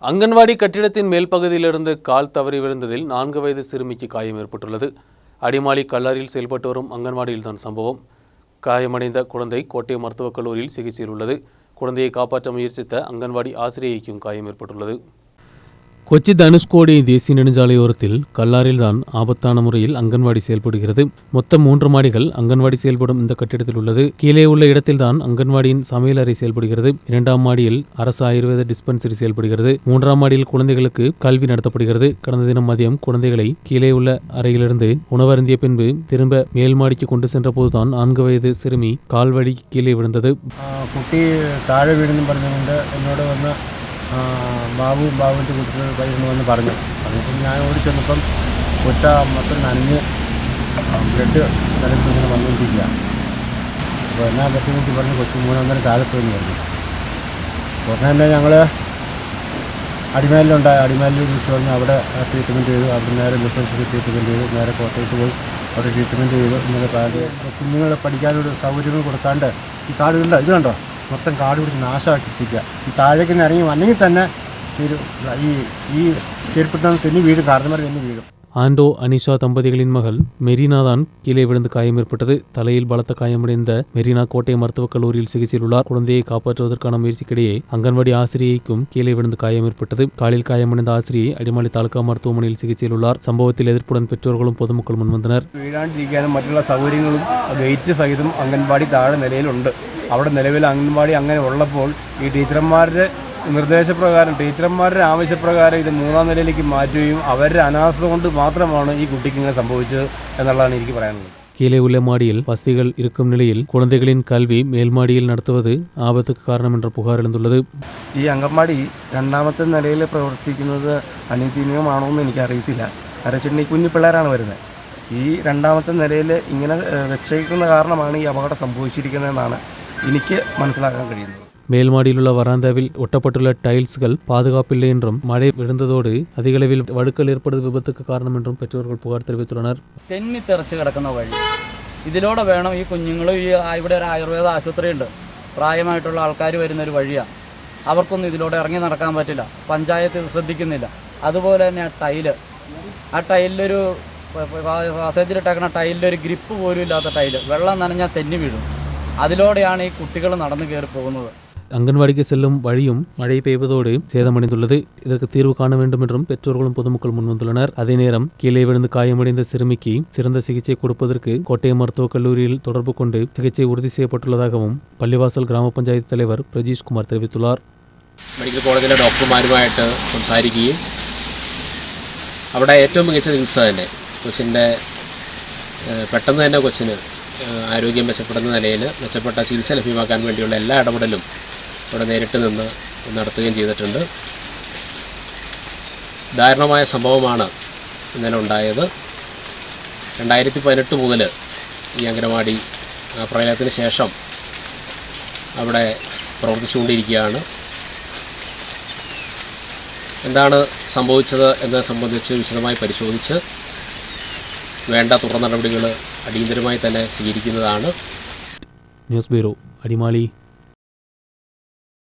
அங்கன்வாடி கட்டிடத்தின் மேல் பகுதியிலிருந்து கால் தவறி விழுந்ததில் 4 வயது சிறுமிக்கு காயம் ஏற்பட்டுள்ளது. அடிமாலி கல்லாரில் செயல்பட்டு வரும் அங்கன்வாடியில்தான் சம்பவம். காயமடைந்த குழந்தை கோட்டை மருத்துவக் கல்லூரியில் சிகிச்சையில் உள்ளது. குழந்தையை காப்பாற்ற முயற்சித்த அங்கன்வாடி ஆசிரியைக்கும் காயம் ஏற்பட்டுள்ளது. கொச்சி தனுஷ்கோடி தேசிய நெடுஞ்சாலையோரத்தில் கல்லாரில்தான் ஆபத்தான முறையில் அங்கன்வாடி செயல்படுகிறது. மொத்தம் 3 மாடிகள் அங்கன்வாடி செயல்படும் இந்த கட்டிடத்தில் உள்ளது. கீழே உள்ள இடத்தில்தான் அங்கன்வாடியின் சமையல் அறை செயல்படுகிறது. 2ஆம் மாடியில் அரசு ஆயுர்வேத டிஸ்பென்சரி செயல்படுகிறது. 3ஆம் மாடியில் குழந்தைகளுக்கு கல்வி நடத்தப்படுகிறது. கடந்த தினம் மதியம் குழந்தைகளை கீழே உள்ள அறையிலிருந்து உணவருந்திய பின்பு திரும்ப மேல் மாடிக்கு கொண்டு சென்ற போதுதான் 4 வயது சிறுமி கால்வழி கீழே விழுந்தது. കുട്ടി താഴെ വീണെന്നും പറഞ്ഞുകൊണ്ട് എന്നോട് വന്ന് ബാബുവിൻ്റെ കുട്ടികൾ കയ്യിൽ വന്ന് പറഞ്ഞു. അതിപ്പം ഞാൻ ഓടി ചെന്നപ്പം കൊച്ച മൊത്തം നനഞ്ഞ് ബ്ലഡ് തലത്തിൽ ഇങ്ങനെ വന്നുകൊണ്ടിരിക്കുക. അപ്പോൾ എന്നാ പറ്റുമെന്ന് പറഞ്ഞ് കൊച്ചു 3 താഴെപ്പോയെന്ന് പറഞ്ഞു. ഉടനെ തന്നെ ഞങ്ങൾ അടിമാലിലുണ്ടായി. അടിമാലിൽ വിളിച്ചു പറഞ്ഞ് അവിടെ ട്രീറ്റ്മെൻറ്റ് ചെയ്തു. അവിടെ നേരെ ബിസിനസ് ട്രീറ്റ്മെൻറ്റ് ചെയ്തു. നേരെ കോട്ടയത്ത് പോയി അവിടെ ട്രീറ്റ്മെൻറ്റ് ചെയ്തു. ഇങ്ങനെ കുഞ്ഞുങ്ങളെ പഠിക്കാനൊരു സൗകര്യങ്ങൾ കൊടുക്കാണ്ട് ഈ കാടുകളുണ്ട്. ഇത് കണ്ടോ, മൊത്തം കാട് പിടിച്ച് നാശമാക്കിയിരിക്കുക. ഈ താഴേക്ക് ഇറങ്ങി വന്നെങ്കിൽ തന്നെ ഈ ചെരുപ്പിട്ടാൽ തെന്നി വീഴും, കാരണന്മാർ തെന്നി വീഴും. ஆண்டோ அனிஷா தம்பதிகளின் மகள் மெரினா தான் கீழே விழுந்து காயம் ஏற்பட்டது. தலையில் பலத்த காயமடைந்த மெரினா கோட்டை மருத்துவக் கல்லூரியில் சிகிச்சையில் உள்ளார். குழந்தையை காப்பாற்றுவதற்கான முயற்சிக்கிடையே அங்கன்வாடி ஆசிரியைக்கும் கீழே விழுந்து காயம் ஏற்பட்டது. காலில் காயமடைந்த ஆசிரியை அடிமாலி தாலுகா மருத்துவமனையில் சிகிச்சையில் உள்ளார். சம்பவத்தில் எதிர்ப்புடன் பெற்றோர்களும் பொதுமக்களும் മുൻവന്നனர். വീഴാണ്ടിരിക്കാനും മറ്റുള്ള സൗകര്യങ്ങളും ഗേറ്റ് സഹിതം അംഗൻവാടി താഴെ നിലയിലുണ്ട്. അവിടെ നിലവിൽ അംഗൻവാടി അങ്ങനെ ഉള്ളപ്പോൾ ഈ ടീച്ചർമാരുടെ നിർദ്ദേശപ്രകാരം, ടീച്ചർമാരുടെ ആവശ്യപ്രകാരം ഇത് 3ആം നിലയിലേക്ക് മാറ്റുകയും അവരുടെ അനാസ്ഥ കൊണ്ട് മാത്രമാണ് ഈ കുട്ടിക്ക് ഇങ്ങനെ സംഭവിച്ചത് എന്നുള്ളതാണ് എനിക്ക് പറയാനുള്ളത്. கீழே உள்ள மாடியில் வசதிகள் இருக்கும் நிலையில் குழந்தைகளின் கல்வி மேல் மாடியில் நடத்துவது ஆபத்துக்கு காரணம் என்ற புகார் எழுந்துள்ளது. ഈ അംഗൻവാടി 2ാമത്തെ നിലയിൽ പ്രവർത്തിക്കുന്നത് അനീതിന്യമാണോ എന്ന് എനിക്കറിയത്തില്ല. കാരണം കുഞ്ഞു പിള്ളേരാണ് വരുന്നത്. ഈ 2ാമത്തെ നിലയിൽ ഇങ്ങനെ വെച്ചേക്കുന്ന കാരണമാണ് ഈ അപകടം സംഭവിച്ചിരിക്കുന്നതെന്നാണ് എനിക്ക് മനസ്സിലാക്കാൻ കഴിയുന്നത്. மேல்மாடியிலுள்ள வராந்தாவில் ஒட்டப்பட்டுள்ள டைல்ஸ்கள் பாதுகாப்பில்லை என்றும் மழை விழுந்ததோடு அதிகளவில் வழுக்கல் ஏற்படுவது விபத்துக்கு காரணம் என்றும் பெற்றோர்கள் புகார் தெரிவித்துள்ளனர். തെന്നിത്തെറിച്ച് കിടക്കുന്ന വഴി ഇതിലൂടെ വേണം ഈ കുഞ്ഞുങ്ങളും ഇവിടെ ഒരു ആയുർവേദ ആശുപത്രിയുണ്ട്. പ്രായമായിട്ടുള്ള ആൾക്കാർ വരുന്നൊരു വഴിയാണ്. അവർക്കൊന്നും ഇതിലൂടെ ഇറങ്ങി നടക്കാൻ പറ്റില്ല. പഞ്ചായത്ത് ഇത് ശ്രദ്ധിക്കുന്നില്ല. അതുപോലെ തന്നെ ആ ടൈലിലൊരു പാസേജിലിട്ടേക്കുന്ന ടൈലിലൊരു ഗ്രിപ്പ് പോലും ഇല്ലാത്ത ടൈല്, വെള്ളം നനഞ്ഞാൽ തെന്നി വീഴും. അതിലൂടെയാണ് ഈ കുട്ടികൾ നടന്നു കയറി പോകുന്നത്. அங்கன்வாடிக்கு செல்லும் வழியும் மழை பெய்வதோடு சேதமடைந்துள்ளது. இதற்கு தீர்வு காண வேண்டும் என்றும் பெற்றோர்களும் பொதுமக்கள் முன்வந்துள்ளனர். அதே நேரம் கீழே விழுந்து காயமடைந்த சிறுமிக்கு சிறந்த சிகிச்சை கொடுப்பதற்கு கோட்டை மருத்துவக் கல்லூரியில் தொடர்பு கொண்டு சிகிச்சை உறுதி செய்யப்பட்டுள்ளதாகவும் പള്ളിവാസൽ ഗ്രാമപഞ്ചായത്ത് തലവർ പ്രജീഷ് കുമാർ தெரிவித்துள்ளார். മെഡിക്കൽ കോളേജിലെ ഡോക്ടർമാരുമായിട്ട് സംസാരിക്കുകയും അവിടെ ഏറ്റവും മികച്ച ചികിത്സ തന്നെ കൊച്ചിൻ്റെ പെട്ടെന്ന് തന്നെ കൊച്ചിന് ആരോഗ്യം മെച്ചപ്പെടുന്ന നിലയിൽ മെച്ചപ്പെട്ട ചികിത്സ ലഭ്യമാക്കാൻ വേണ്ടിയുള്ള എല്ലാ ഇടപെടലും ഇവിടെ നേരിട്ട് നിന്ന് നടത്തുകയും ചെയ്തിട്ടുണ്ട്. ദാരുണമായ സംഭവമാണ് ഇന്നലെ ഉണ്ടായത്. 2018 മുതൽ ഈ അംഗനവാടി പ്രളയത്തിന് ശേഷം അവിടെ പ്രവർത്തിച്ചുകൊണ്ടിരിക്കുകയാണ്. എന്താണ് സംഭവിച്ചത് എന്നത് സംബന്ധിച്ച് വിശദമായി പരിശോധിച്ച് വേണ്ട തുടർ നടപടികൾ അടിയന്തരമായി തന്നെ സ്വീകരിക്കുന്നതാണ്. News bureau, Adimali.